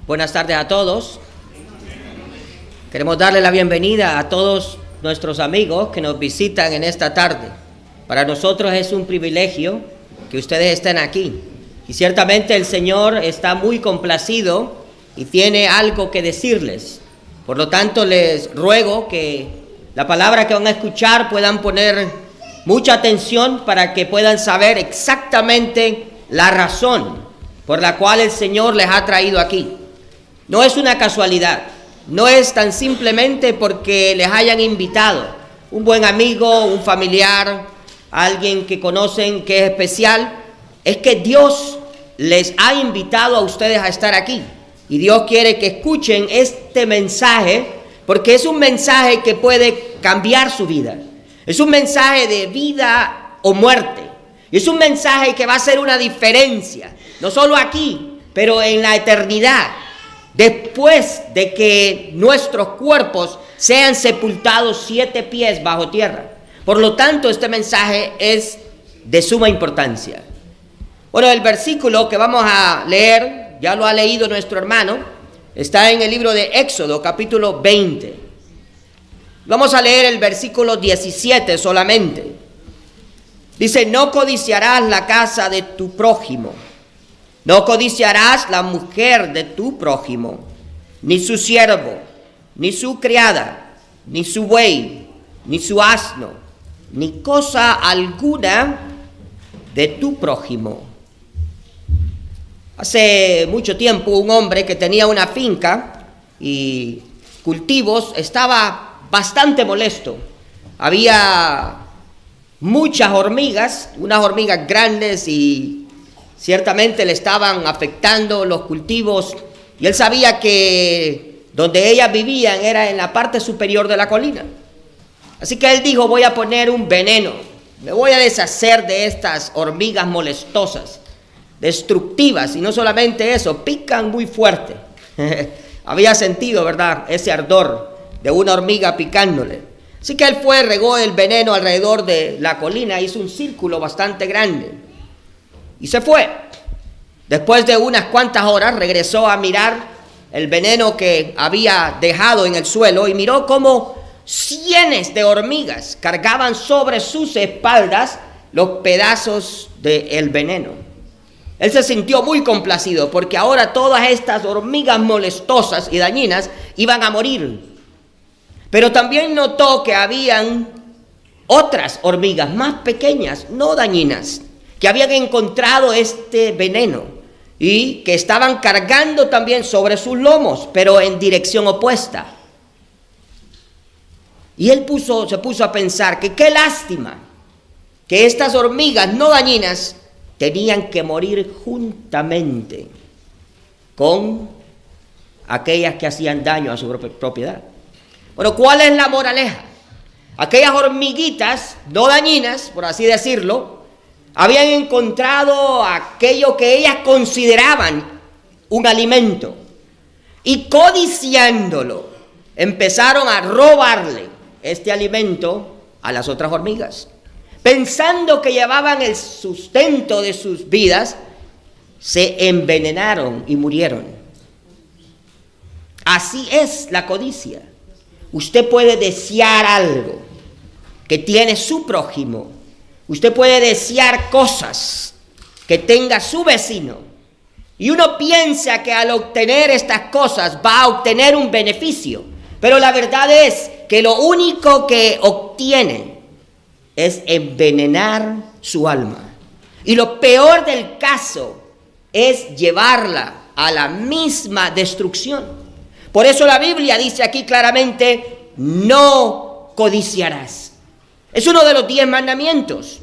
Buenas tardes a todos. Queremos darle la bienvenida a todos nuestros amigos que nos visitan en esta tarde. Para nosotros es un privilegio que ustedes estén aquí. Y ciertamente el Señor está muy complacido y tiene algo que decirles. Por lo tanto, les ruego que la palabra que van a escuchar puedan poner mucha atención para que puedan saber exactamente la razón por la cual el Señor les ha traído aquí. No es una casualidad, no es tan simplemente porque les hayan invitado un buen amigo, un familiar, alguien que conocen que es especial. Es que Dios les ha invitado a ustedes a estar aquí. Y Dios quiere que escuchen este mensaje, porque es un mensaje que puede cambiar su vida. Es un mensaje de vida o muerte. Es un mensaje que va a hacer una diferencia, no solo aquí, pero en la eternidad, después de que nuestros cuerpos sean sepultados 7 pies bajo tierra. Por lo tanto, este mensaje es de suma importancia. Bueno, el versículo que vamos a leer, ya lo ha leído nuestro hermano, está en el libro de Éxodo, capítulo 20. Vamos a leer el versículo 17 solamente. Dice: no codiciarás la casa de tu prójimo, no codiciarás la mujer de tu prójimo, ni su siervo, ni su criada, ni su buey, ni su asno, ni cosa alguna de tu prójimo. Hace mucho tiempo un hombre que tenía una finca y cultivos estaba bastante molesto. Había muchas hormigas, unas hormigas grandes, y ciertamente le estaban afectando los cultivos, y él sabía que donde ellas vivían era en la parte superior de la colina. Así que él dijo: voy a poner un veneno, me voy a deshacer de estas hormigas molestosas, destructivas, y no solamente eso, pican muy fuerte. Había sentido, ¿verdad?, ese ardor de una hormiga picándole. Así que él fue, regó el veneno alrededor de la colina, hizo un círculo bastante grande y se fue. Después de unas cuantas horas regresó a mirar el veneno que había dejado en el suelo y miró cómo cientos de hormigas cargaban sobre sus espaldas los pedazos del veneno. Él se sintió muy complacido porque ahora todas estas hormigas molestosas y dañinas iban a morir. Pero también notó que habían otras hormigas más pequeñas, no dañinas, que habían encontrado este veneno y que estaban cargando también sobre sus lomos, pero en dirección opuesta. Y él se puso a pensar que qué lástima que estas hormigas no dañinas tenían que morir juntamente con aquellas que hacían daño a su propiedad. Bueno, ¿cuál es la moraleja? Aquellas hormiguitas no dañinas, por así decirlo, habían encontrado aquello que ellas consideraban un alimento, y codiciándolo empezaron a robarle este alimento a las otras hormigas. Pensando que llevaban el sustento de sus vidas, se envenenaron y murieron. Así es la codicia. Usted puede desear algo que tiene su prójimo. Usted puede desear cosas que tenga su vecino. Y uno piensa que al obtener estas cosas va a obtener un beneficio. Pero la verdad es que lo único que obtiene es envenenar su alma. Y lo peor del caso es llevarla a la misma destrucción. Por eso la Biblia dice aquí claramente: no codiciarás. Es uno de los 10 mandamientos.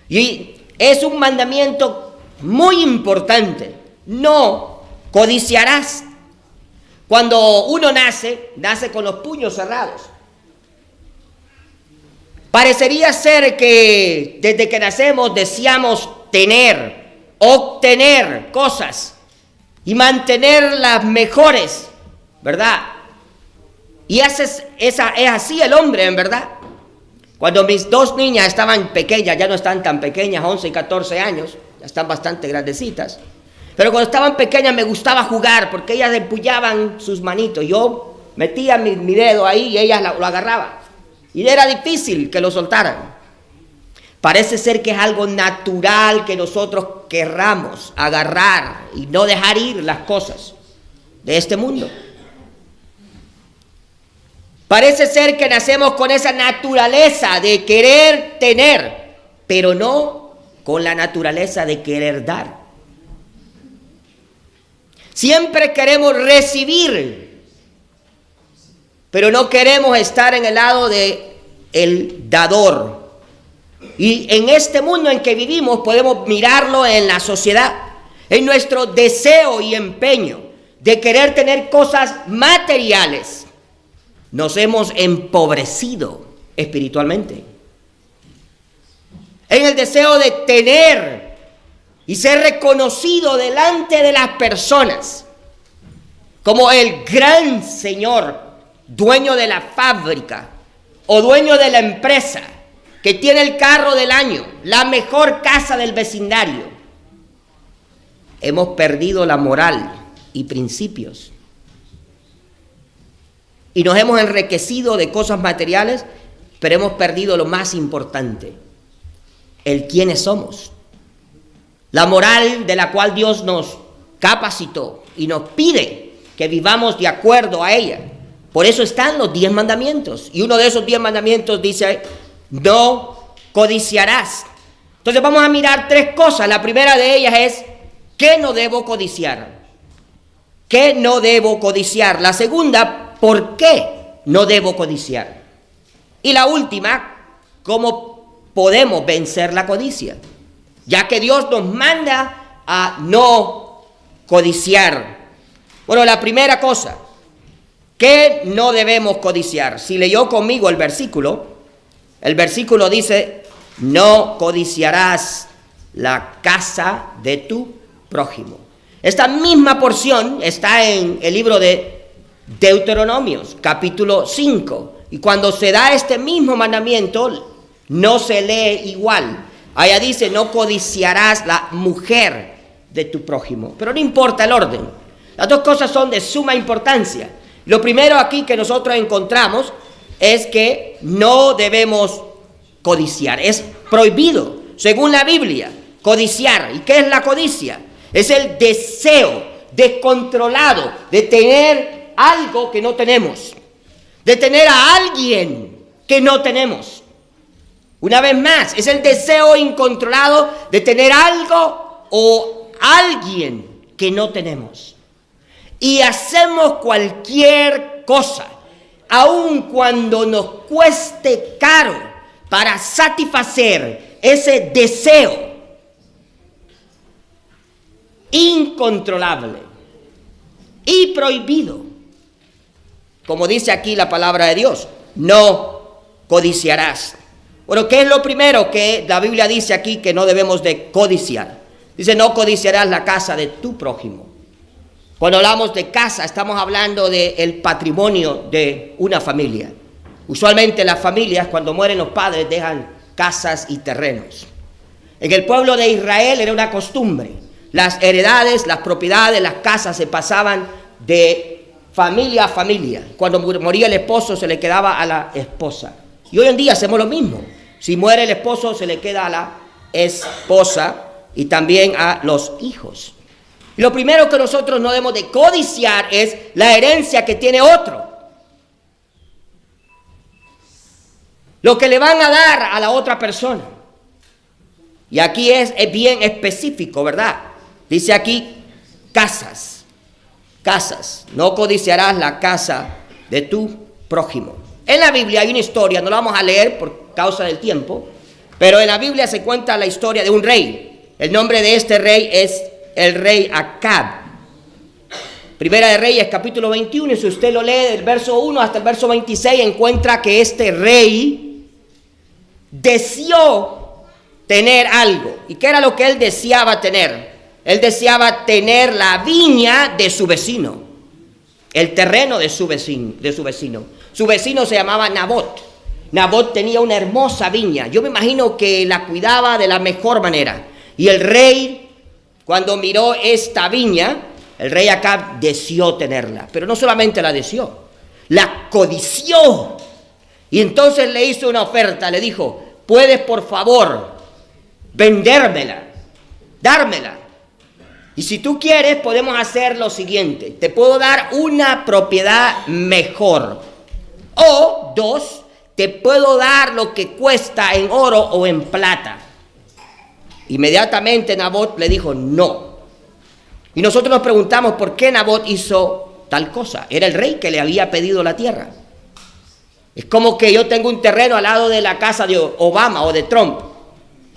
Y es un mandamiento muy importante. No codiciarás. Cuando uno nace con los puños cerrados. Parecería ser que desde que nacemos deseamos obtener cosas y mantener las mejores, ¿verdad? Y es así el hombre, en verdad. Cuando mis 2 niñas estaban pequeñas, ya no están tan pequeñas, 11 y 14 años, ya están bastante grandecitas. Pero cuando estaban pequeñas me gustaba jugar porque ellas empuñaban sus manitos. Yo metía mi dedo ahí y ellas lo agarraban. Y era difícil que lo soltaran. Parece ser que es algo natural que nosotros querramos agarrar y no dejar ir las cosas de este mundo. Parece ser que nacemos con esa naturaleza de querer tener, pero no con la naturaleza de querer dar. Siempre queremos recibir, pero no queremos estar en el lado de el dador. Y en este mundo en que vivimos podemos mirarlo en la sociedad, en nuestro deseo y empeño de querer tener cosas materiales. Nos hemos empobrecido espiritualmente. En el deseo de tener y ser reconocido delante de las personas como el gran señor, dueño de la fábrica o dueño de la empresa, que tiene el carro del año, la mejor casa del vecindario. Hemos perdido la moral y principios. Y nos hemos enriquecido de cosas materiales, pero hemos perdido lo más importante, el quiénes somos. La moral de la cual Dios nos capacitó y nos pide que vivamos de acuerdo a ella. Por eso están los 10 mandamientos. Y uno de esos 10 mandamientos dice: no codiciarás. Entonces vamos a mirar 3 cosas. La primera de ellas es: ¿qué no debo codiciar? ¿Qué no debo codiciar? La segunda: ¿por qué no debo codiciar? Y la última: ¿cómo podemos vencer la codicia? Ya que Dios nos manda a no codiciar. Bueno, la primera cosa, ¿qué no debemos codiciar? Si leyó conmigo el versículo dice: no codiciarás la casa de tu prójimo. Esta misma porción está en el libro de Deuteronomios, capítulo 5. Y cuando se da este mismo mandamiento, no se lee igual. Allá dice: no codiciarás la mujer de tu prójimo. Pero no importa el orden. Las 2 cosas son de suma importancia. Lo primero aquí que nosotros encontramos es que no debemos codiciar. Es prohibido, según la Biblia, codiciar. ¿Y qué es la codicia? Es el deseo descontrolado de tener algo que no tenemos, de tener a alguien que no tenemos. Una vez más, es el deseo incontrolado de tener algo o alguien que no tenemos. Y hacemos cualquier cosa, aun cuando nos cueste caro, para satisfacer ese deseo incontrolable y prohibido. Como dice aquí la palabra de Dios: no codiciarás. Bueno, ¿qué es lo primero que la Biblia dice aquí que no debemos de codiciar? Dice: no codiciarás la casa de tu prójimo. Cuando hablamos de casa, estamos hablando del patrimonio de una familia. Usualmente las familias, cuando mueren los padres, dejan casas y terrenos. En el pueblo de Israel era una costumbre. Las heredades, las propiedades, las casas se pasaban de familia a familia. Cuando moría el esposo, se le quedaba a la esposa. Y hoy en día hacemos lo mismo. Si muere el esposo, se le queda a la esposa y también a los hijos. Y lo primero que nosotros no debemos de codiciar es la herencia que tiene otro. Lo que le van a dar a la otra persona. Y aquí es bien específico, ¿verdad? Dice aquí: casas. Casas. No codiciarás la casa de tu prójimo. En la Biblia hay una historia, no la vamos a leer por causa del tiempo, pero en la Biblia se cuenta la historia de un rey. El nombre de este rey es el rey Acab. Primera de Reyes, capítulo 21, y si usted lo lee del verso 1 hasta el verso 26, encuentra que este rey deseó tener algo. ¿Y qué era lo que él deseaba tener? Él deseaba tener la viña de su vecino, el terreno de su vecino. Su vecino se llamaba Nabot. Nabot tenía una hermosa viña. Yo me imagino que la cuidaba de la mejor manera. Y el rey cuando miró esta viña, el rey Acab deseó tenerla, pero no solamente la deseó, la codició. Y entonces le hizo una oferta, le dijo: puedes por favor vendérmela, dármela. Y si tú quieres, podemos hacer lo siguiente: te puedo dar una propiedad mejor. O dos, te puedo dar lo que cuesta en oro o en plata. Inmediatamente Nabot le dijo no. Y nosotros nos preguntamos por qué Nabot hizo tal cosa. Era el rey que le había pedido la tierra. Es como que yo tengo un terreno al lado de la casa de Obama o de Trump,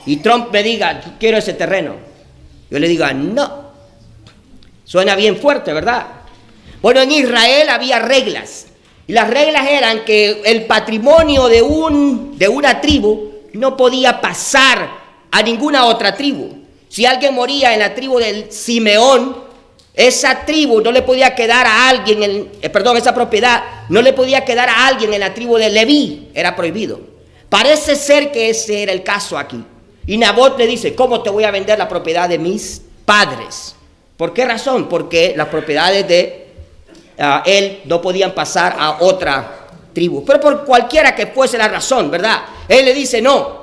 y Trump me diga: yo quiero ese terreno. Yo le diga no. Suena bien fuerte, ¿verdad? Bueno, en Israel había reglas. Y las reglas eran que el patrimonio de una tribu no podía pasar a ninguna otra tribu. Si alguien moría en la tribu del Simeón, esa tribu no le podía quedar a alguien, esa propiedad no le podía quedar a alguien en la tribu de Leví. Era prohibido. Parece ser que ese era el caso aquí. Y Nabot le dice: ¿cómo te voy a vender la propiedad de mis padres? ¿Por qué razón? Porque las propiedades de él no podían pasar a otra tribu. Pero por cualquiera que fuese la razón, ¿verdad? Él le dice no.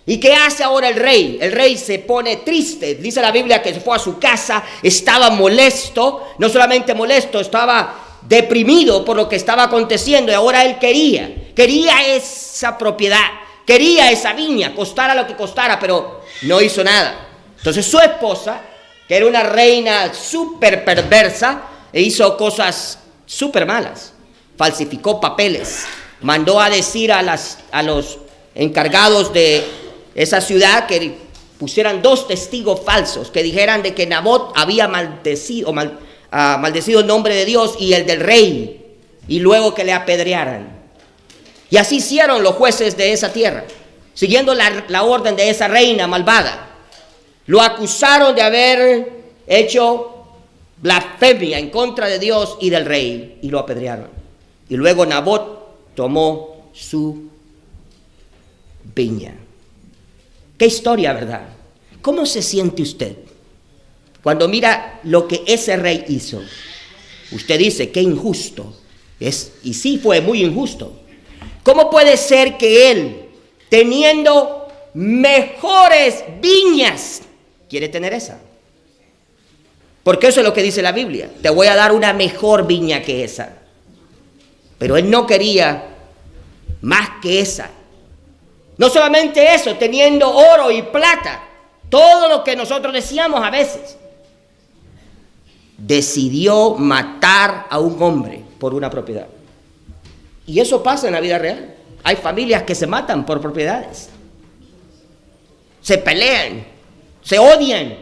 ¿Y qué hace ahora el rey? El rey se pone triste. Dice la Biblia que se fue a su casa, estaba molesto. No solamente molesto, estaba deprimido por lo que estaba aconteciendo. Y ahora él quería esa propiedad, quería esa viña, costara lo que costara, pero no hizo nada. Entonces su esposa, que era una reina súper perversa, hizo cosas súper malas. Falsificó papeles, mandó a decir a los encargados de esa ciudad que pusieran 2 testigos falsos, que dijeran de que Nabot había maldecido el nombre de Dios y el del rey, y luego que le apedrearan. Y así hicieron los jueces de esa tierra, siguiendo la orden de esa reina malvada. Lo acusaron de haber hecho blasfemia en contra de Dios y del rey, y lo apedrearon. Y luego Nabot tomó su viña. Qué historia, ¿verdad? ¿Cómo se siente usted cuando mira lo que ese rey hizo? Usted dice: qué injusto es. Y sí, fue muy injusto. ¿Cómo puede ser que él, teniendo mejores viñas, quiere tener esa? Porque eso es lo que dice la Biblia: te voy a dar una mejor viña que esa. Pero él no quería más que esa. No solamente eso, teniendo oro y plata, todo lo que nosotros deseamos a veces. Decidió matar a un hombre por una propiedad. Y eso pasa en la vida real. Hay familias que se matan por propiedades. Se pelean, se odian.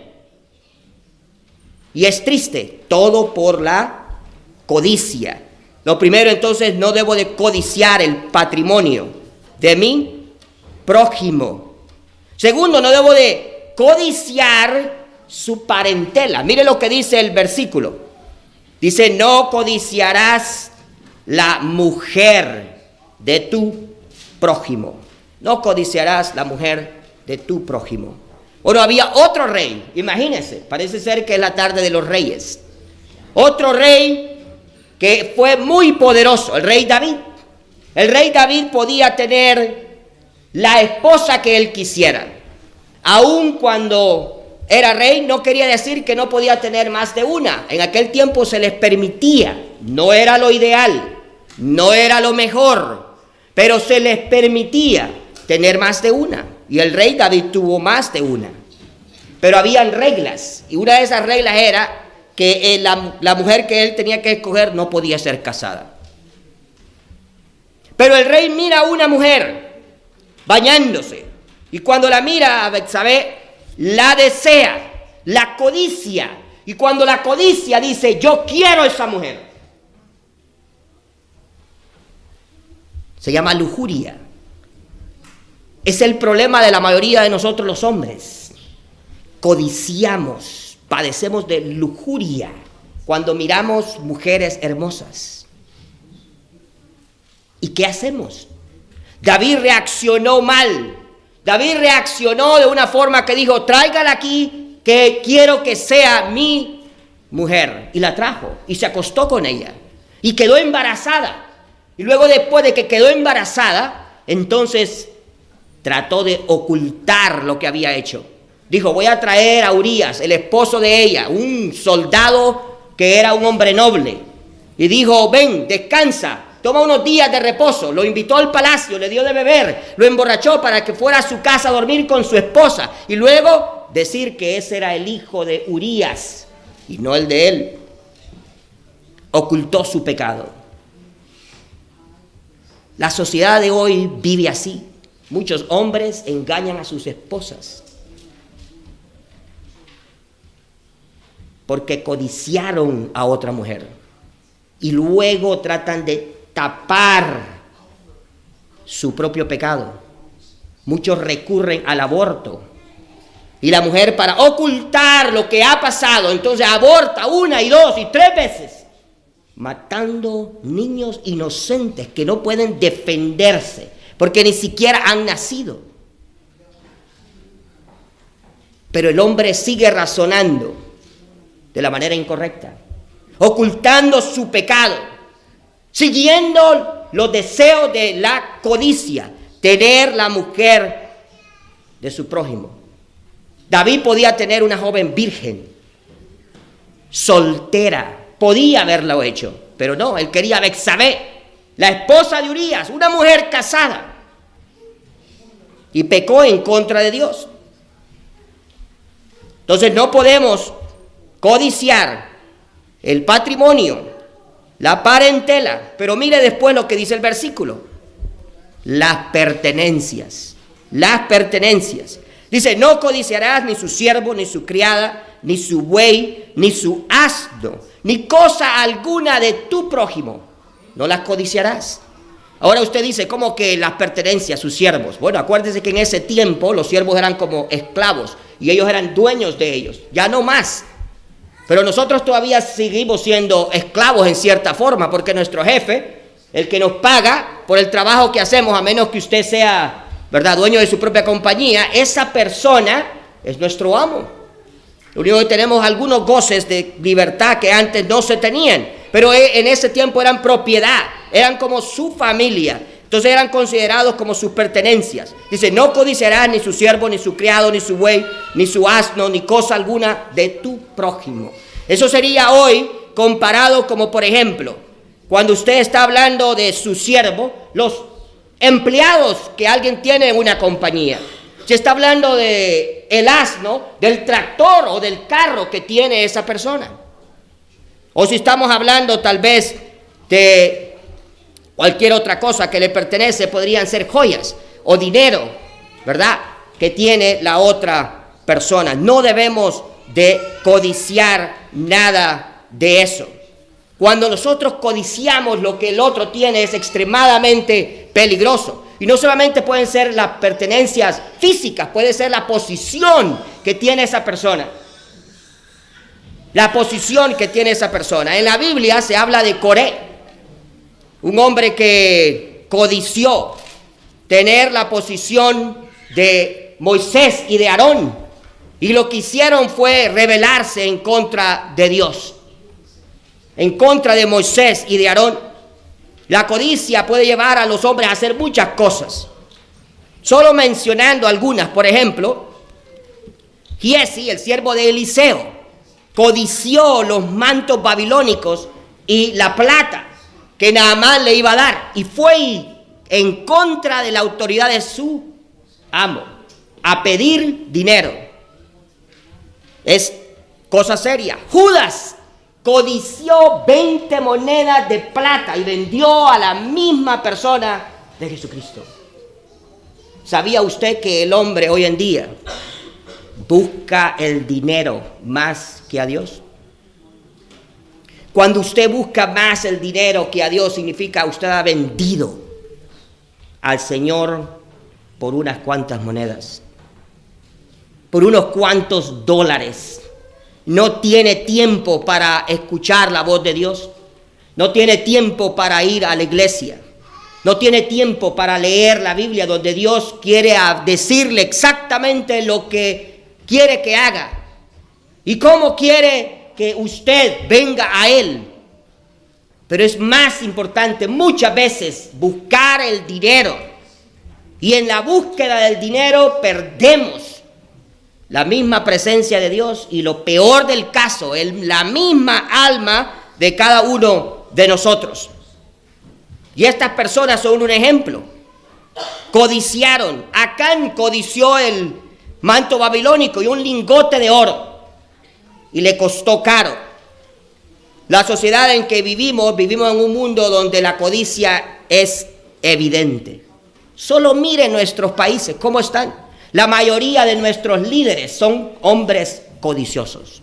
Y es triste, todo por la codicia. Lo primero, entonces, no debo de codiciar el patrimonio de mi prójimo. Segundo, no debo de codiciar su parentela. Mire lo que dice el versículo. Dice: no codiciarás la mujer de tu prójimo. No codiciarás la mujer de tu prójimo. Bueno, había otro rey, imagínense, parece ser que es la tarde de los reyes. Otro rey que fue muy poderoso, el rey David. El rey David podía tener la esposa que él quisiera. Aun cuando era rey, no quería decir que no podía tener más de una. En aquel tiempo se les permitía. No era lo ideal, no era lo mejor, pero se les permitía tener más de una. Y el rey David tuvo más de una. Pero habían reglas, y una de esas reglas era que la mujer que él tenía que escoger no podía ser casada. Pero el rey mira a una mujer bañándose, y cuando la mira a Betsabé, la desea, la codicia, y cuando la codicia dice: yo quiero esa mujer. Se llama lujuria. Es el problema de la mayoría de nosotros los hombres. Codiciamos, padecemos de lujuria cuando miramos mujeres hermosas. ¿Y qué hacemos? David reaccionó mal. David reaccionó de una forma que dijo: tráigala aquí, que quiero que sea mi mujer. Y la trajo y se acostó con ella y quedó embarazada. Y luego, después de que quedó embarazada, entonces trató de ocultar lo que había hecho. Dijo, voy a traer a Urías, el esposo de ella, un soldado que era un hombre noble. Y dijo, ven, descansa, toma unos días de reposo. Lo invitó al palacio, le dio de beber, lo emborrachó para que fuera a su casa a dormir con su esposa. Y luego decir que ese era el hijo de Urías y no el de él. Ocultó su pecado. La sociedad de hoy vive así. Muchos hombres engañan a sus esposas porque codiciaron a otra mujer y luego tratan de tapar su propio pecado. Muchos recurren al aborto y la mujer, para ocultar lo que ha pasado, entonces aborta 1 y 2 y 3 veces, matando niños inocentes que no pueden defenderse porque ni siquiera han nacido. Pero el hombre sigue razonando de la manera incorrecta, ocultando su pecado, siguiendo los deseos de la codicia, tener la mujer de su prójimo. David podía tener una joven virgen, soltera, podía haberlo hecho, pero no, él quería a Betsabé, la esposa de Urías, una mujer casada, y pecó en contra de Dios. Entonces no podemos codiciar el patrimonio, la parentela, pero mire después lo que dice el versículo, las pertenencias. Dice, no codiciarás ni su siervo, ni su criada, ni su buey, ni su asno, ni cosa alguna de tu prójimo. No las codiciarás. Ahora usted dice, ¿cómo que las pertenencias, sus siervos? Bueno, acuérdese que en ese tiempo los siervos eran como esclavos y ellos eran dueños de ellos, ya no más. Pero nosotros todavía seguimos siendo esclavos en cierta forma, porque nuestro jefe, el que nos paga por el trabajo que hacemos, a menos que usted sea, ¿verdad?, dueño de su propia compañía, esa persona es nuestro amo. Lo único que tenemos algunos goces de libertad que antes no se tenían, pero en ese tiempo eran propiedad, eran como su familia, entonces eran considerados como sus pertenencias. Dice, no codiciarás ni su siervo, ni su criado, ni su buey, ni su asno, ni cosa alguna de tu prójimo. Eso sería hoy comparado como, por ejemplo, cuando usted está hablando de su siervo, los empleados que alguien tiene en una compañía. Se está hablando de el asno, del tractor o del carro que tiene esa persona. O si estamos hablando tal vez de cualquier otra cosa que le pertenece, podrían ser joyas o dinero, ¿verdad?, que tiene la otra persona. No debemos de codiciar nada de eso. Cuando nosotros codiciamos lo que el otro tiene es extremadamente peligroso. Y no solamente pueden ser las pertenencias físicas, puede ser la posición que tiene esa persona. La posición que tiene esa persona. En la Biblia se habla de Coré, un hombre que codició tener la posición de Moisés y de Aarón. Y lo que hicieron fue rebelarse en contra de Dios, en contra de Moisés y de Aarón. La codicia puede llevar a los hombres a hacer muchas cosas. Solo mencionando algunas, por ejemplo, Giesi, el siervo de Eliseo, codició los mantos babilónicos y la plata que Naamán le iba a dar, y fue en contra de la autoridad de su amo a pedir dinero. Es cosa seria. Judas codició 20 monedas de plata y vendió a la misma persona de Jesucristo. ¿Sabía usted que el hombre hoy en día busca el dinero más que a Dios? Cuando usted busca más el dinero que a Dios, significa usted ha vendido al Señor por unas cuantas monedas, por unos cuantos dólares. No tiene tiempo para escuchar la voz de Dios. No tiene tiempo para ir a la iglesia. No tiene tiempo para leer la Biblia, donde Dios quiere decirle exactamente lo que quiere que haga. ¿Y cómo quiere que usted venga a Él? Pero es más importante muchas veces buscar el dinero. Y en la búsqueda del dinero perdemos la misma presencia de Dios y lo peor del caso, la misma alma de cada uno de nosotros. Y estas personas son un ejemplo. Codiciaron. Acán codició el manto babilónico y un lingote de oro. Y le costó caro. La sociedad en que vivimos en un mundo donde la codicia es evidente. Solo miren nuestros países, cómo están. La mayoría de nuestros líderes son hombres codiciosos.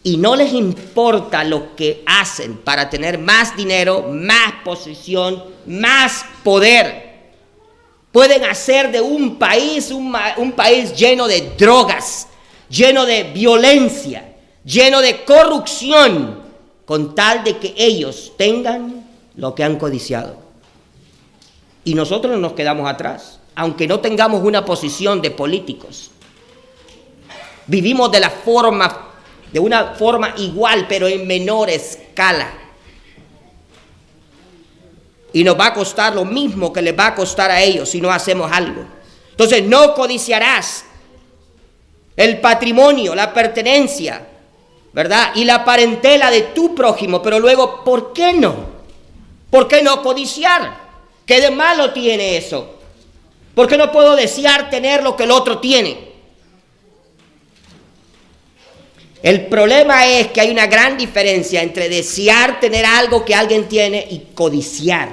Y no les importa lo que hacen para tener más dinero, más posición, más poder. Pueden hacer de un país un país lleno de drogas, lleno de violencia, lleno de corrupción, con tal de que ellos tengan lo que han codiciado. Y nosotros nos quedamos atrás, aunque no tengamos una posición de políticos. Vivimos de una forma igual, pero en menor escala. Y nos va a costar lo mismo que les va a costar a ellos si no hacemos algo. Entonces, no codiciarás el patrimonio, la pertenencia, ¿verdad? Y la parentela de tu prójimo. Pero luego, ¿por qué no? ¿Por qué no codiciar? ¿Qué de malo tiene eso? ¿Por qué no puedo desear tener lo que el otro tiene? El problema es que hay una gran diferencia entre desear tener algo que alguien tiene y codiciar.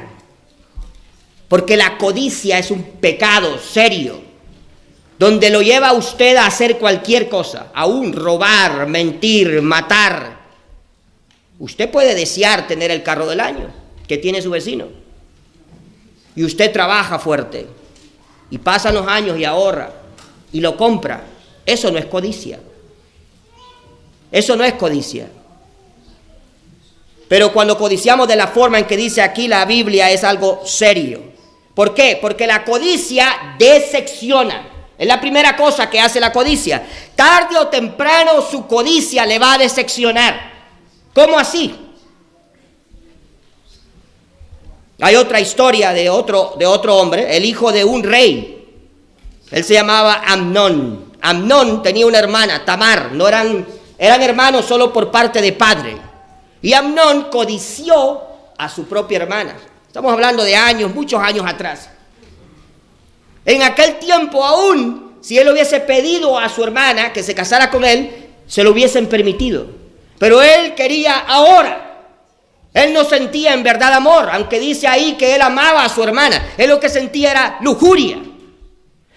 Porque la codicia es un pecado serio, donde lo lleva a usted a hacer cualquier cosa, aún robar, mentir, matar. Usted puede desear tener el carro del año que tiene su vecino. Y usted trabaja fuerte, y pasan los años y ahorra, y lo compra. Eso no es codicia. Eso no es codicia. Pero cuando codiciamos de la forma en que dice aquí la Biblia es algo serio. ¿Por qué? Porque la codicia decepciona. Es la primera cosa que hace la codicia. Tarde o temprano su codicia le va a decepcionar. ¿Cómo así? Hay otra historia de otro hombre, el hijo de un rey. Él se llamaba Amnón. Amnón tenía una hermana, Tamar. Eran hermanos solo por parte de padre. Y Amnón codició a su propia hermana. Estamos hablando de años, muchos años atrás. En aquel tiempo aún, si él hubiese pedido a su hermana que se casara con él, se lo hubiesen permitido. Pero él quería ahora. Él no sentía en verdad amor, aunque dice ahí que él amaba a su hermana. Él lo que sentía era lujuria.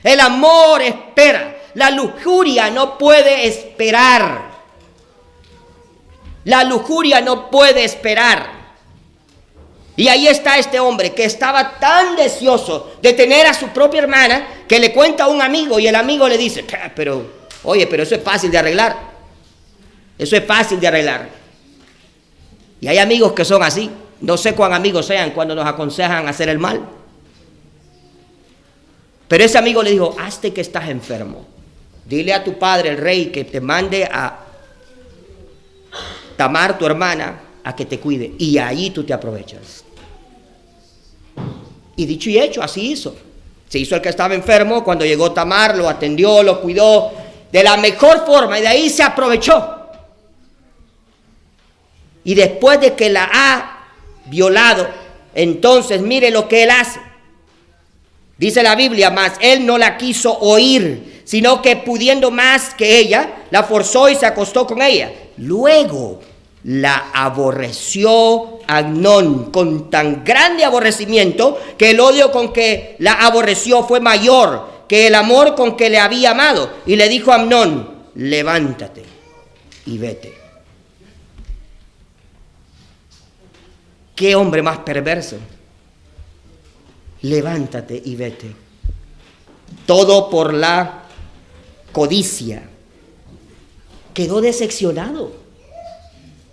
El amor espera. La lujuria no puede esperar. La lujuria no puede esperar. Y ahí está este hombre que estaba tan deseoso de tener a su propia hermana que le cuenta a un amigo y el amigo le dice, pero eso es fácil de arreglar. Eso es fácil de arreglar. Y hay amigos que son así. No sé cuán amigos sean cuando nos aconsejan hacer el mal. Pero ese amigo le dijo, hazte que estás enfermo. Dile a tu padre, el rey, que te mande a Tamar, tu hermana, a que te cuide. Y ahí tú te aprovechas. Y dicho y hecho, así hizo. Se hizo el que estaba enfermo. Cuando llegó Tamar, lo atendió, lo cuidó de la mejor forma. Y de ahí se aprovechó. Y después de que la ha violado, entonces mire lo que él hace. Dice la Biblia, mas él no la quiso oír, sino que pudiendo más que ella, la forzó y se acostó con ella. Luego la aborreció Amnón con tan grande aborrecimiento que el odio con que la aborreció fue mayor que el amor con que le había amado. Y le dijo a Amnón, levántate y vete. ¿Qué hombre más perverso? Levántate y vete. Todo por la codicia. Quedó decepcionado.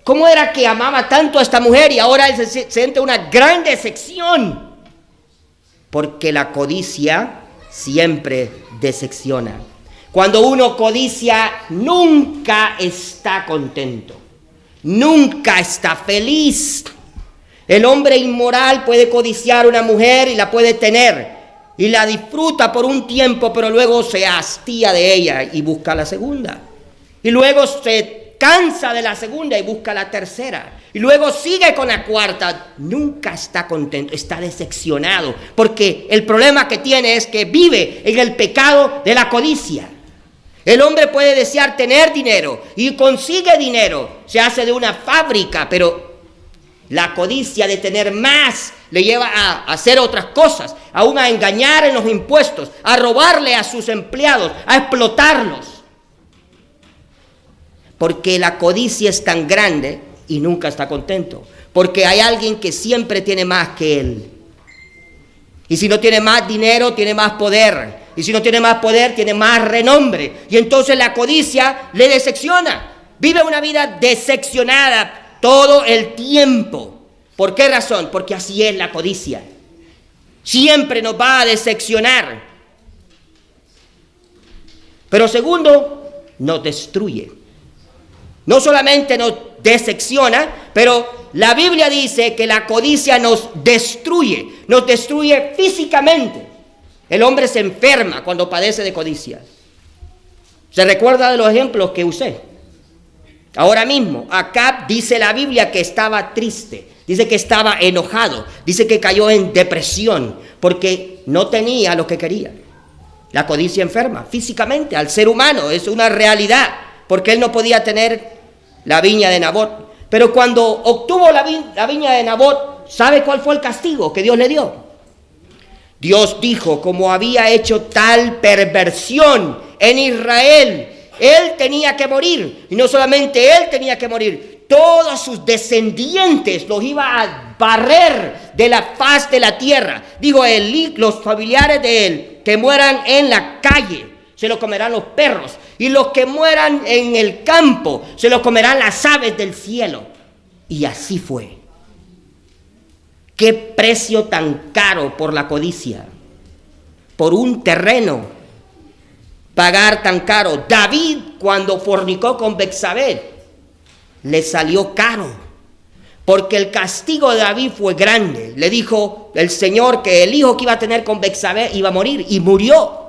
¿Cómo era que amaba tanto a esta mujer y ahora él se siente una gran decepción? Porque la codicia siempre decepciona. Cuando uno codicia, nunca está contento, nunca está feliz. El hombre inmoral puede codiciar a una mujer y la puede tener y la disfruta por un tiempo, pero luego se hastía de ella y busca la segunda. Y luego se cansa de la segunda y busca la tercera. Y luego sigue con la cuarta. Nunca está contento, está decepcionado, porque el problema que tiene es que vive en el pecado de la codicia. El hombre puede desear tener dinero y consigue dinero, se hace de una fábrica, pero la codicia de tener más le lleva a hacer otras cosas, aún a engañar en los impuestos, a robarle a sus empleados, a explotarlos. Porque la codicia es tan grande y nunca está contento, porque hay alguien que siempre tiene más que él. Y si no tiene más dinero, tiene más poder. Y si no tiene más poder, tiene más renombre. Y entonces la codicia le decepciona. Vive una vida decepcionada todo el tiempo. ¿Por qué razón? Porque así es la codicia. Siempre nos va a decepcionar. Pero segundo, nos destruye. No solamente nos decepciona, pero la Biblia dice que la codicia nos destruye físicamente. El hombre se enferma cuando padece de codicia. ¿Se recuerda de los ejemplos que usé? Ahora mismo, Acab dice la Biblia que estaba triste, dice que estaba enojado, dice que cayó en depresión porque no tenía lo que quería. La codicia enferma físicamente al ser humano, es una realidad, porque él no podía tener la viña de Nabot. Pero cuando obtuvo la viña de Nabot, ¿sabe cuál fue el castigo que Dios le dio? Dios dijo, como había hecho tal perversión en Israel, él tenía que morir. Y no solamente él tenía que morir, todos sus descendientes los iba a barrer de la faz de la tierra. Digo, los familiares de él que mueran en la calle, se los comerán los perros. Y los que mueran en el campo, se los comerán las aves del cielo. Y así fue. Qué precio tan caro por la codicia, por un terreno, pagar tan caro. David, cuando fornicó con Betsabé, le salió caro, porque el castigo de David fue grande. Le dijo el Señor que el hijo que iba a tener con Betsabé iba a morir, y murió.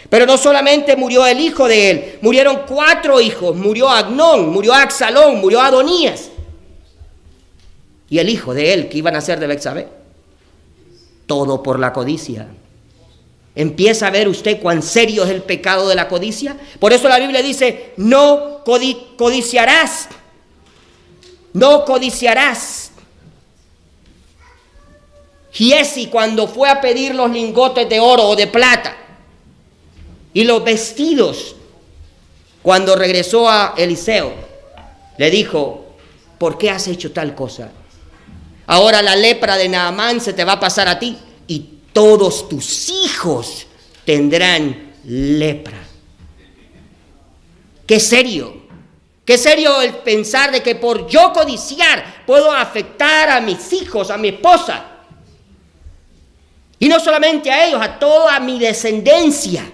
Pero no solamente murió el hijo de él, murieron 4 hijos. Murió Agnón, murió Absalón, murió Adonías. Y el hijo de él que iban a ser de Betsabé. Todo por la codicia. ¿Empieza a ver usted cuán serio es el pecado de la codicia? Por eso la Biblia dice, no codiciarás. No codiciarás. Giezi, cuando fue a pedir los lingotes de oro o de plata y los vestidos, cuando regresó a Eliseo, le dijo, ¿por qué has hecho tal cosa? Ahora la lepra de Naamán se te va a pasar a ti y todos tus hijos tendrán lepra. ¡Qué serio! ¡Qué serio el pensar de que por yo codiciar puedo afectar a mis hijos, a mi esposa! Y no solamente a ellos, a toda mi descendencia.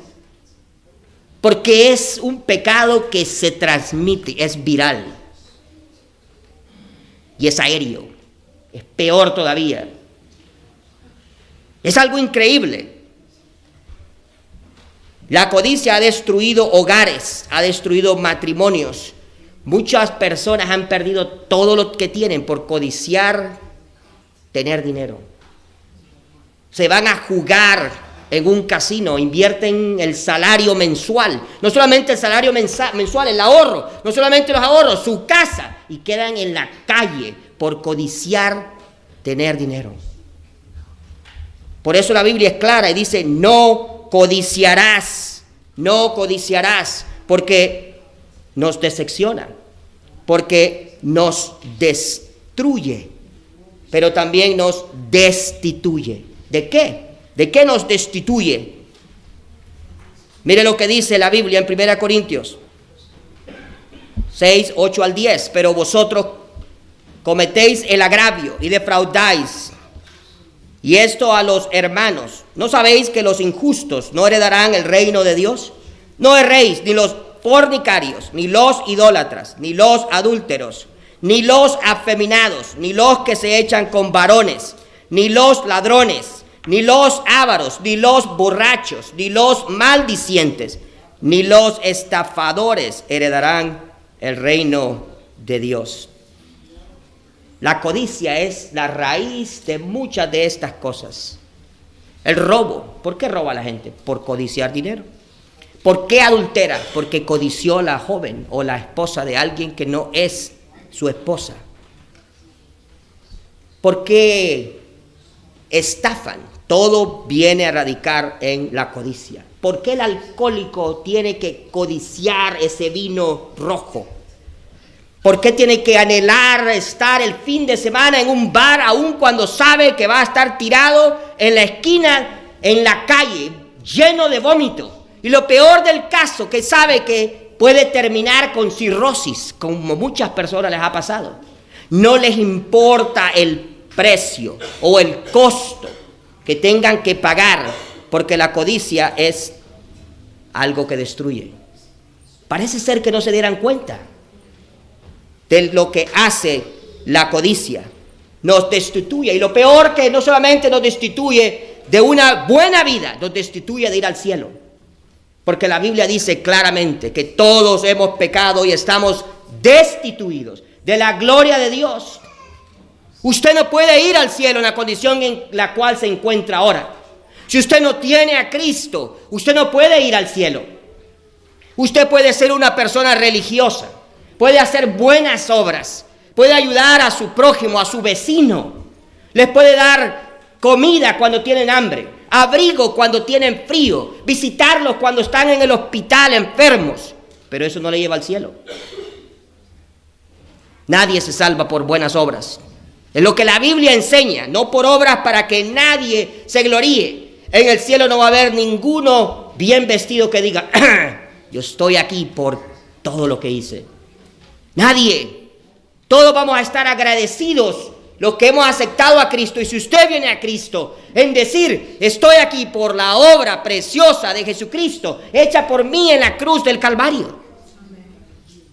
Porque es un pecado que se transmite, es viral. Y es aéreo, es peor todavía. Es algo increíble. La codicia ha destruido hogares, ha destruido matrimonios. Muchas personas han perdido todo lo que tienen por codiciar tener dinero. Se van a jugar en un casino, invierten el salario mensual, no solamente el salario mensual, el ahorro, no solamente los ahorros, su casa, y quedan en la calle por codiciar tener dinero. Por eso la Biblia es clara y dice, no codiciarás, porque nos decepciona, porque nos destruye, pero también nos destituye. ¿De qué? ¿De qué nos destituye? Mire lo que dice la Biblia en 1 Corintios 6, 8 al 10. Pero vosotros cometéis el agravio y defraudáis, y esto a los hermanos. ¿No sabéis que los injustos no heredarán el reino de Dios? No erréis, ni los fornicarios, ni los idólatras, ni los adúlteros, ni los afeminados, ni los que se echan con varones, ni los ladrones, ni los ávaros, ni los borrachos, ni los maldicientes, ni los estafadores heredarán el reino de Dios. La codicia es la raíz de muchas de estas cosas. El robo. ¿Por qué roba la gente? Por codiciar dinero. ¿Por qué adultera? Porque codició la joven o la esposa de alguien que no es su esposa. ¿Por qué estafan? Todo viene a radicar en la codicia. ¿Por qué el alcohólico tiene que codiciar ese vino rojo? ¿Por qué tiene que anhelar estar el fin de semana en un bar aun cuando sabe que va a estar tirado en la esquina, en la calle, lleno de vómito? Y lo peor del caso, que sabe que puede terminar con cirrosis, como muchas personas les ha pasado. No les importa el precio o el costo que tengan que pagar, porque la codicia es algo que destruye. Parece ser que no se dieran cuenta de lo que hace la codicia. Nos destituye, y lo peor, que no solamente nos destituye de una buena vida, nos destituye de ir al cielo. Porque la Biblia dice claramente que todos hemos pecado y estamos destituidos de la gloria de Dios. Usted no puede ir al cielo en la condición en la cual se encuentra ahora. Si usted no tiene a Cristo, usted no puede ir al cielo. Usted puede ser una persona religiosa, puede hacer buenas obras, puede ayudar a su prójimo, a su vecino, les puede dar comida cuando tienen hambre, abrigo cuando tienen frío, visitarlos cuando están en el hospital enfermos, pero eso no le lleva al cielo. Nadie se salva por buenas obras. Es lo que la Biblia enseña, no por obras para que nadie se gloríe. En el cielo no va a haber ninguno bien vestido que diga, yo estoy aquí por todo lo que hice. Nadie. Todos vamos a estar agradecidos los que hemos aceptado a Cristo. Y si usted viene a Cristo en decir, estoy aquí por la obra preciosa de Jesucristo, hecha por mí en la cruz del Calvario.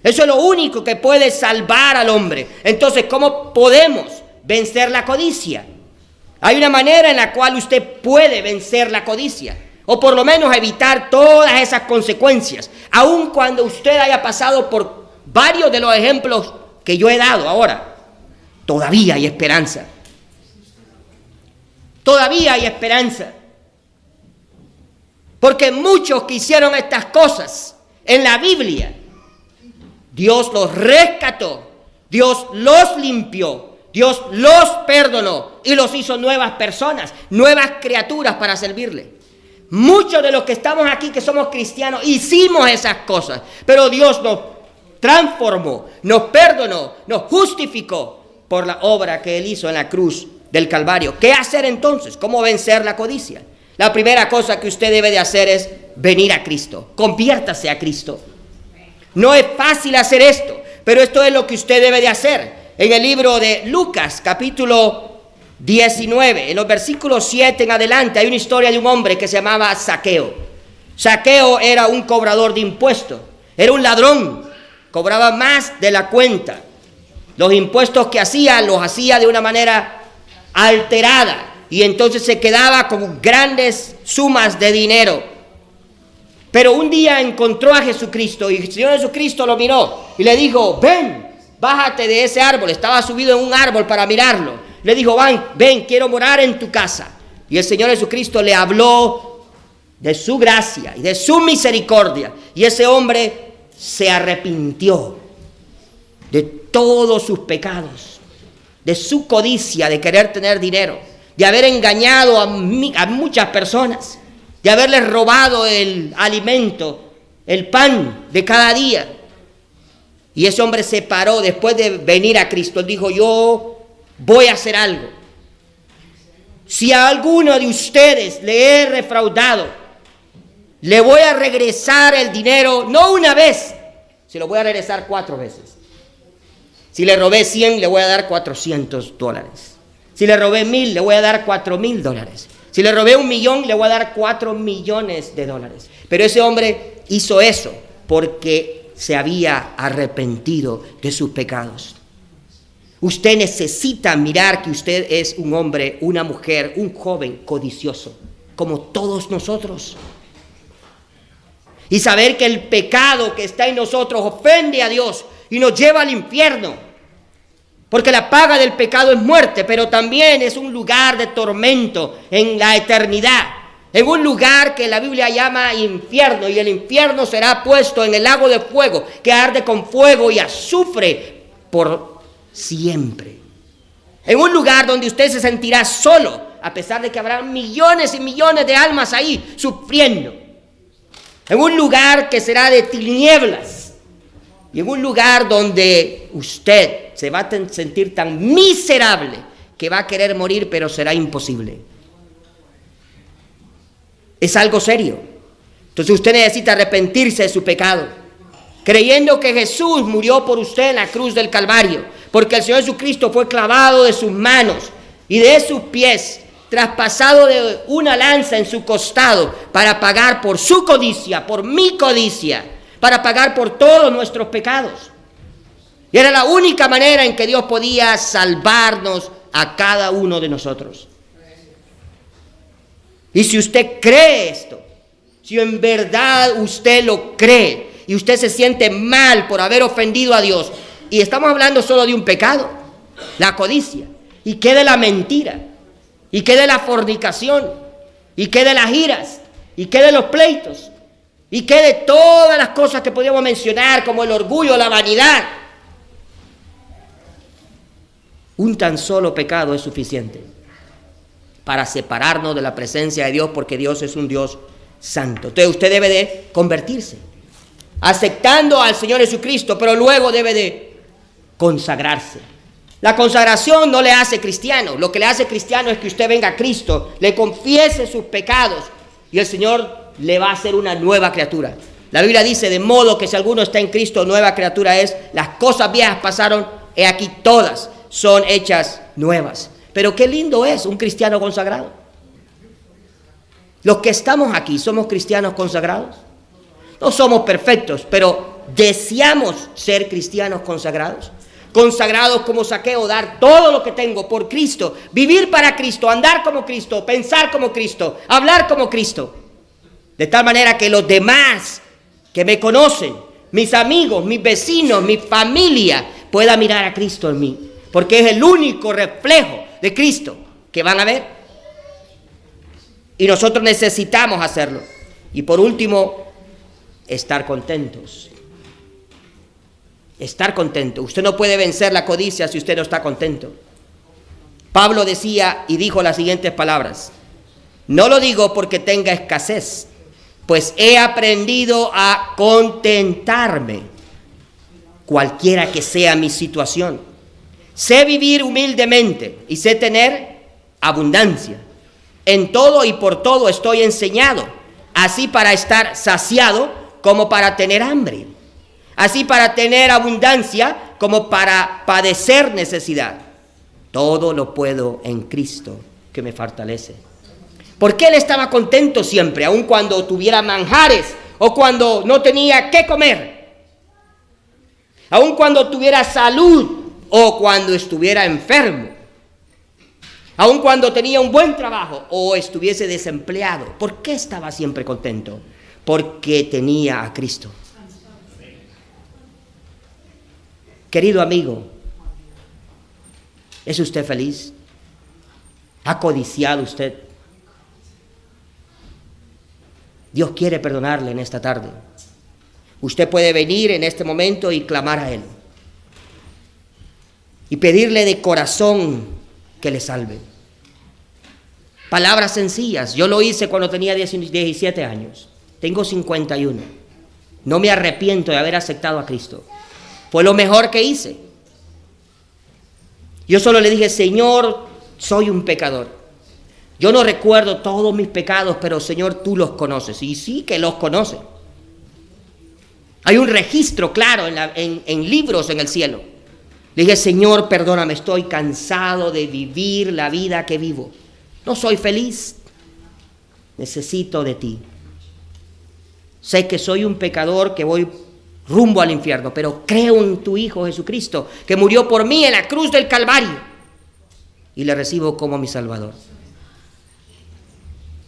Eso es lo único que puede salvar al hombre. Entonces, ¿cómo podemos vencer la codicia? Hay una manera en la cual usted puede vencer la codicia, o por lo menos evitar todas esas consecuencias, aun cuando usted haya pasado por varios de los ejemplos que yo he dado ahora. Todavía hay esperanza. Todavía hay esperanza. Porque muchos que hicieron estas cosas en la Biblia, Dios los rescató, Dios los limpió, Dios los perdonó y los hizo nuevas personas, nuevas criaturas para servirle. Muchos de los que estamos aquí, que somos cristianos, hicimos esas cosas, pero Dios nos transformó, nos perdonó, nos justificó por la obra que Él hizo en la cruz del Calvario. ¿Qué hacer entonces? ¿Cómo vencer la codicia? La primera cosa que usted debe de hacer es venir a Cristo. Conviértase a Cristo. No es fácil hacer esto, pero esto es lo que usted debe de hacer. En el libro de Lucas, capítulo 19, en los versículos 7 en adelante, hay una historia de un hombre que se llamaba Zaqueo. Zaqueo era un cobrador de impuestos, era un ladrón, cobraba más de la cuenta. Los impuestos que hacía, los hacía de una manera alterada, y entonces se quedaba con grandes sumas de dinero. Pero un día encontró a Jesucristo, y el Señor Jesucristo lo miró y le dijo, ven, bájate de ese árbol. Estaba subido en un árbol para mirarlo. Le dijo, ven, quiero morar en tu casa. Y el Señor Jesucristo le habló de su gracia y de su misericordia. Y ese hombre se arrepintió de todos sus pecados, de su codicia, de querer tener dinero, de haber engañado a muchas personas, de haberles robado el alimento, el pan de cada día. Y ese hombre se paró después de venir a Cristo. Él dijo, yo voy a hacer algo. Si a alguno de ustedes le he defraudado, le voy a regresar el dinero, no una vez, se lo voy a regresar 4 veces. Si le robé 100, le voy a dar $400. Si le robé 1,000, le voy a dar $4,000. Si le robé 1,000,000, le voy a dar $4 millones. Pero ese hombre hizo eso porque se había arrepentido de sus pecados. Usted necesita mirar que usted es un hombre, una mujer, un joven codicioso, como todos nosotros. Y saber que el pecado que está en nosotros ofende a Dios y nos lleva al infierno. Porque la paga del pecado es muerte, pero también es un lugar de tormento en la eternidad. En un lugar que la Biblia llama infierno, y el infierno será puesto en el lago de fuego, que arde con fuego y azufre por siempre. En un lugar donde usted se sentirá solo, a pesar de que habrá millones y millones de almas ahí sufriendo. En un lugar que será de tinieblas. Y en un lugar donde usted se va a sentir tan miserable que va a querer morir, pero será imposible. Es algo serio. Entonces usted necesita arrepentirse de su pecado, creyendo que Jesús murió por usted en la cruz del Calvario, porque el Señor Jesucristo fue clavado de sus manos y de sus pies, traspasado de una lanza en su costado, para pagar por su codicia, por mi codicia, para pagar por todos nuestros pecados. Y era la única manera en que Dios podía salvarnos a cada uno de nosotros. Y si usted cree esto, si en verdad usted lo cree y usted se siente mal por haber ofendido a Dios, y estamos hablando solo de un pecado, la codicia, y qué de la mentira, y qué de la fornicación, y qué de las iras, y qué de los pleitos, y qué de todas las cosas que podríamos mencionar, como el orgullo, la vanidad. Un tan solo pecado es suficiente para separarnos de la presencia de Dios, porque Dios es un Dios santo. Entonces usted debe de convertirse, aceptando al Señor Jesucristo, pero luego debe de consagrarse. La consagración no le hace cristiano. Lo que le hace cristiano es que usted venga a Cristo, le confiese sus pecados, y el Señor le va a hacer una nueva criatura. La Biblia dice: de modo que si alguno está en Cristo, nueva criatura es. Las cosas viejas pasaron, he aquí todas son hechas nuevas. Pero qué lindo es un cristiano consagrado. Los que estamos aquí somos cristianos consagrados. No somos perfectos, pero deseamos ser cristianos consagrados. Consagrados como Zaqueo, dar todo lo que tengo por Cristo, vivir para Cristo, andar como Cristo, pensar como Cristo, hablar como Cristo. De tal manera que los demás que me conocen, mis amigos, mis vecinos, mi familia, puedan mirar a Cristo en mí. Porque es el único reflejo de Cristo que van a ver. Y nosotros necesitamos hacerlo. Y por último, estar contentos. Estar contento. Usted no puede vencer la codicia si usted no está contento. Pablo decía y dijo las siguientes palabras: no lo digo porque tenga escasez, pues he aprendido a contentarme, cualquiera que sea mi situación. Sé vivir humildemente y sé tener abundancia. En todo y por todo estoy enseñado, así para estar saciado como para tener hambre, así para tener abundancia como para padecer necesidad. Todo lo puedo en Cristo que me fortalece. Porque él estaba contento siempre, aun cuando tuviera manjares o cuando no tenía qué comer, aun cuando tuviera salud o cuando estuviera enfermo, aun cuando tenía un buen trabajo o estuviese desempleado. ¿Por qué estaba siempre contento? Porque tenía a Cristo. Querido amigo, ¿es usted feliz? ¿Ha codiciado usted? Dios quiere perdonarle en esta tarde. Usted puede venir en este momento y clamar a Él y pedirle de corazón que le salve. Palabras sencillas. Yo lo hice cuando tenía 17 años. Tengo 51. No me arrepiento de haber aceptado a Cristo. Fue lo mejor que hice. Yo solo le dije: Señor, soy un pecador. Yo no recuerdo todos mis pecados, pero Señor, tú los conoces. Y sí que los conoce. Hay un registro claro en libros en el cielo. Le dije: Señor, perdóname, estoy cansado de vivir la vida que vivo. No soy feliz. Necesito de ti. Sé que soy un pecador que voy rumbo al infierno, pero creo en tu Hijo Jesucristo, que murió por mí en la cruz del Calvario, y le recibo como mi Salvador.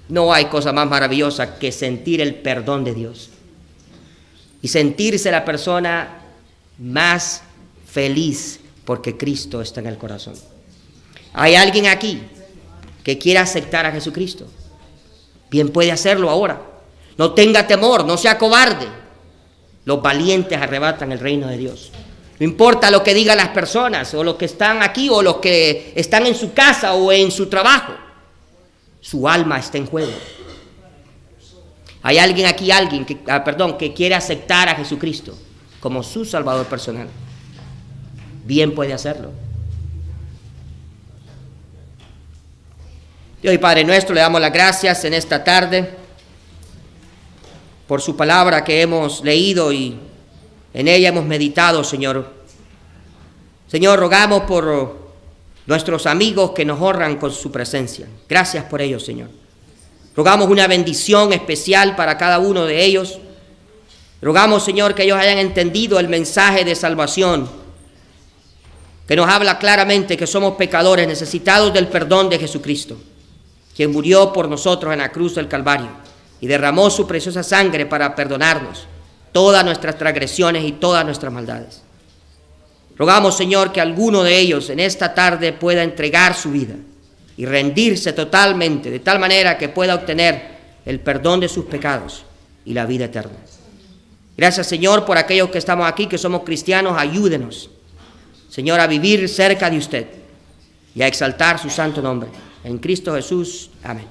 No hay cosa más maravillosa que sentir el perdón de Dios y sentirse la persona más feliz porque Cristo está en el corazón. ¿Hay alguien aquí que quiera aceptar a Jesucristo? Bien puede hacerlo ahora. No tenga temor, no sea cobarde. Los valientes arrebatan el reino de Dios. No importa lo que digan las personas, o los que están aquí, o los que están en su casa o en su trabajo. Su alma está en juego. ¿Hay alguien aquí, que quiere aceptar a Jesucristo como su Salvador personal? Bien puede hacerlo. Dios y Padre nuestro, le damos las gracias en esta tarde por su palabra que hemos leído y en ella hemos meditado, Señor. Señor, rogamos por nuestros amigos que nos honran con su presencia. Gracias por ellos, Señor. Rogamos una bendición especial para cada uno de ellos. Rogamos, Señor, que ellos hayan entendido el mensaje de salvación, que nos habla claramente que somos pecadores necesitados del perdón de Jesucristo, quien murió por nosotros en la cruz del Calvario y derramó su preciosa sangre para perdonarnos todas nuestras transgresiones y todas nuestras maldades. Rogamos, Señor, que alguno de ellos en esta tarde pueda entregar su vida y rendirse totalmente, de tal manera que pueda obtener el perdón de sus pecados y la vida eterna. Gracias, Señor, por aquellos que estamos aquí, que somos cristianos. Ayúdenos, Señor, a vivir cerca de usted y a exaltar su santo nombre. En Cristo Jesús. Amén.